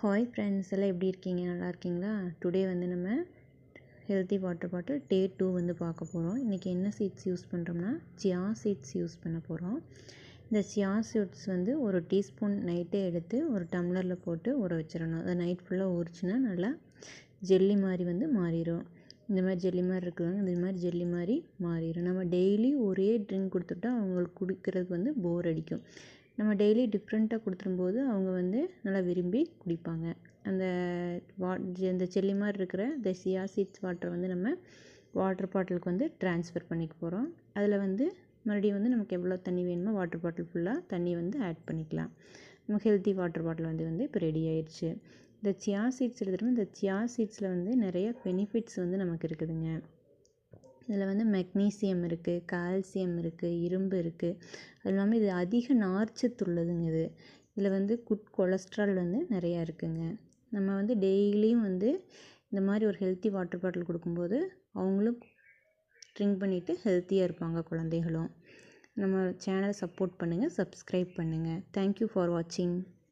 Hi friends, எல்லாம் எப்படி இருக்கீங்க? நல்லா இருக்கீங்களா? டுடே வந்து நம்ம ஹெல்த்தி வாட்டர் பாட்டில் டே 2 வந்து பார்க்க போகிறோம். இன்றைக்கி என்ன சீட்ஸ் யூஸ் பண்ணுறோம்னா சியா சீட்ஸ் யூஸ் பண்ண போகிறோம். இந்த சியா சீட்ஸ் வந்து ஒரு டீஸ்பூன் நைட்டே எடுத்து ஒரு டம்ளரில் போட்டு ஊற வச்சிடணும். அதை நைட் ஃபுல்லாக ஊறிச்சுன்னா நல்லா ஜெல்லி மாதிரி வந்து மாறிடும். இந்த மாதிரி ஜெல்லி மாதிரி இருக்கிறவங்க இந்த மாதிரி ஜெல்லி மாதிரி மாறிடும். நம்ம டெய்லி ஒரே ட்ரிங்க் கொடுத்துட்டா அவங்களுக்கு குடிக்கிறதுக்கு வந்து போர் அடிக்கும். நம்ம டெய்லி டிஃப்ரெண்ட்டாக கொடுத்துரும்போது அவங்க வந்து நல்லா விரும்பி குடிப்பாங்க. அந்த இந்த ஜெல்லி மாதிரி இருக்கிற இந்த சியா சீட்ஸ் வாட்டரை வந்து நம்ம வாட்டர் பாட்டிலுக்கு வந்து ட்ரான்ஸ்ஃபர் பண்ணிக்க போகிறோம். அதில் வந்து மறுபடியும் வந்து நமக்கு எவ்வளோ தண்ணி வேணுமோ வாட்டர் பாட்டில் ஃபுல்லாக தண்ணி வந்து ஆட் பண்ணிக்கலாம். நம்ம ஹெல்த்தி வாட்டர் பாட்டில் வந்து இப்போ ரெடி ஆயிடுச்சு. இந்த சியா சீட்ஸ் எடுத்துகிட்டு இந்த சியா சீட்ஸில் வந்து நிறைய பெனிஃபிட்ஸ் வந்து நமக்கு இருக்குதுங்க. இதில் வந்து மெக்னீசியம் இருக்குது, கால்சியம் இருக்குது, இரும்பு இருக்குது. அது இல்லாமல் இது அதிக நார்ச்சத்து உள்ளதுங்க. இதில் வந்து குட் கொலஸ்ட்ரால் வந்து நிறையா இருக்குங்க. நம்ம வந்து டெய்லியும் வந்து இந்த மாதிரி ஒரு ஹெல்த்தி வாட்டர் பாட்டில் கொடுக்கும்போது அவங்களும் ட்ரிங்க் பண்ணிவிட்டு ஹெல்த்தியாக இருப்பாங்க குழந்தைகளும். நம்ம சேனலை சப்போர்ட் பண்ணுங்கள், சப்ஸ்கிரைப் பண்ணுங்கள். தேங்க்யூ ஃபார் வாட்சிங்.